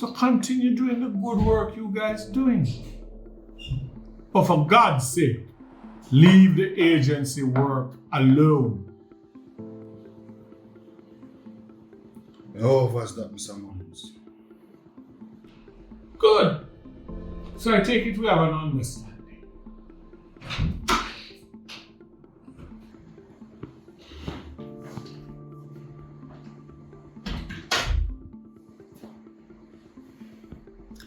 So continue doing the good work you guys doing. But for God's sake, leave the agency work alone. How was that, Mr. Mullins? Good. So I take it we have an understanding.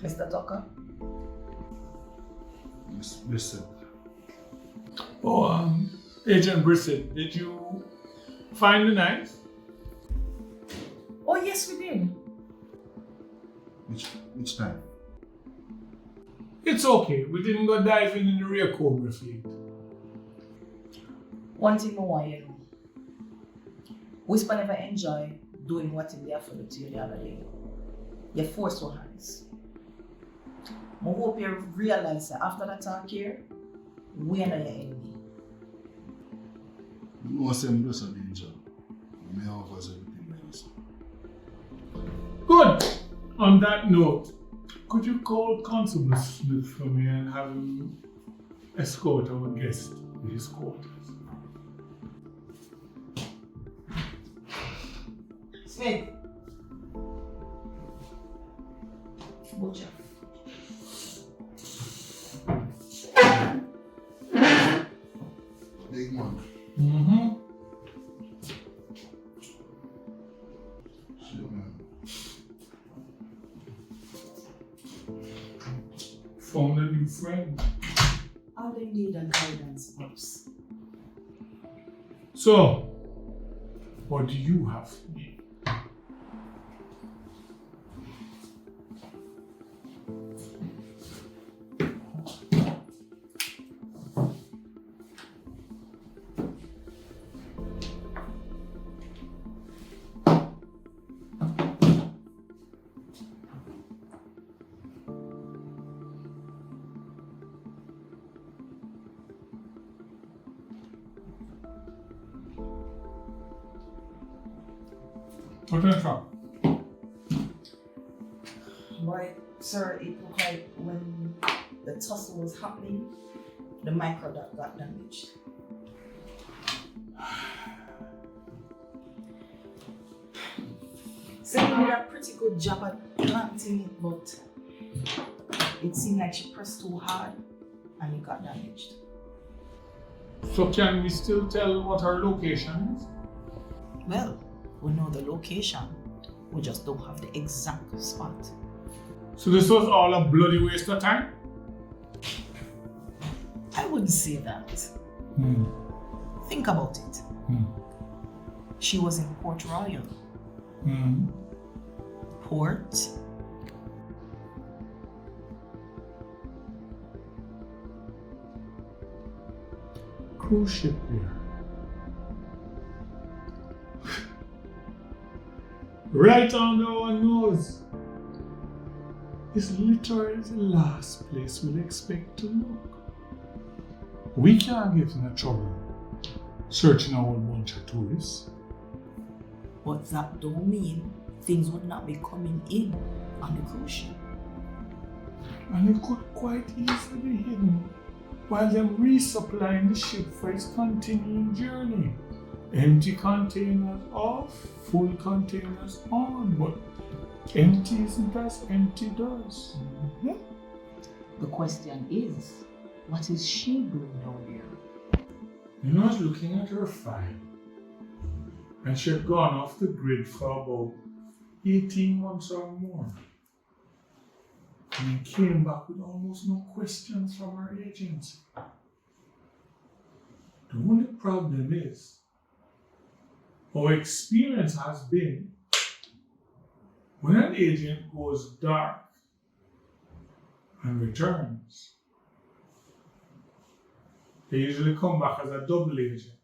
Mr. Tucker? Miss Bissett. Oh, Agent Brissett, did you find the knife? Oh, yes, we did. Which time? It's okay. We didn't go diving in the rear cobra fleet. One thing more, you know. Whisper never enjoy doing what in there for to you the other day. You force your hands. I hope you realize that after that talk here, we are not your enemy. No, I'm just a danger. May have us everything else. Good. On that note, could you call Constable Smith for me and have him escort our guest to his quarters? Smith. Butcher. Big man. Mm-hmm. Shit, man. Found a new friend. All they need and guidance, pops. So, what do you have for me? Potential. Boy, sir, it looked like when the tussle was happening, the microdot got damaged. So you did a pretty good job at planting it, but it seemed like she pressed too hard and it got damaged. So can we still tell what her location is? Well, we know the location, we just don't have the exact spot. So this was all a bloody waste of time? I wouldn't say that. Think about it. She was in Port Royal. Port. Cruise ship there. Right under our nose. It's literally the last place we'll expect to look. We can't get in trouble searching a whole bunch of tourists. But that don't mean things would not be coming in on the cruise ship. And it could quite easily be hidden while they're resupplying the ship for its continuing journey. Empty containers off, full containers on, but empty isn't as empty does. The question is, what is she doing down there? You know, I was looking at her file, and she had gone off the grid for about 18 months or more. And came back with almost no questions from her agency. The only problem is, our experience has been, when an agent goes dark and returns, they usually come back as a double agent.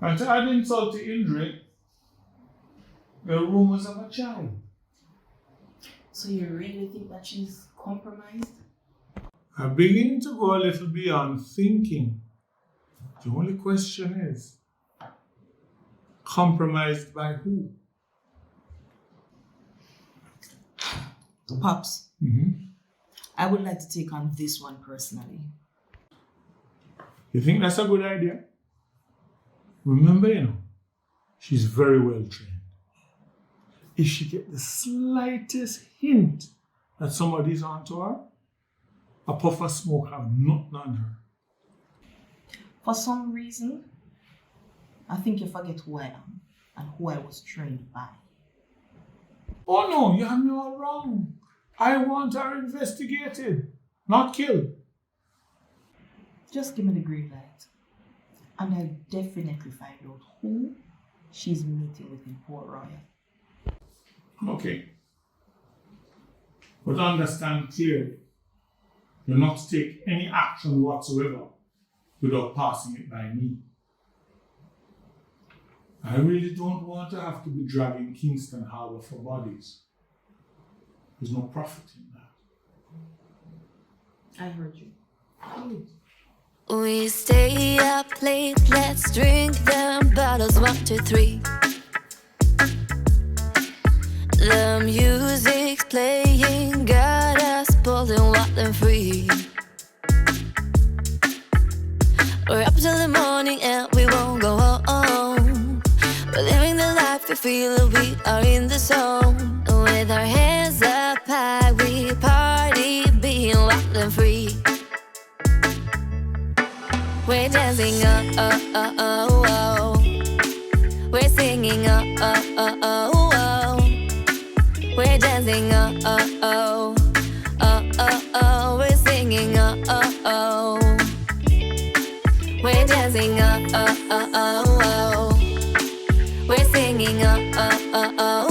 And to add insult to injury, there are rumors of a child. So you really think that she's compromised? I'm beginning to go a little beyond thinking. The only question is, compromised by who? Pops, Mm-hmm. I would like to take on this one personally. You think that's a good idea? Remember, she's very well trained. If she get the slightest hint that somebody's onto her, a puff of smoke have nothing on her. For some reason, I think you forget who I am and who I was trained by. Oh no, you have me all wrong. I want her investigated, not killed. Just give me the green light, and I'll definitely find out who she's meeting with in Port Royal. Okay. But understand clearly, you're not to take any action whatsoever without passing it by me. I really don't want to have to be dragging Kingston Harbour for bodies. There's no profit in that. I heard you. We stay up late, let's drink them bottles 1, 2, 3. The music's playing, got us pulling wild and free. We're up till the morning and we won't go home. We're living the life we feel that we are in the zone. With our hands up high, we party, being wild and free. We're dancing, oh, oh, oh, oh, oh. We're singing, oh, oh, oh, oh, oh. We're dancing, oh, oh, oh, oh, oh, oh. We're singing, oh, oh, oh. We're dancing, oh, oh, oh, oh, oh. We're singing, oh, oh, oh, oh.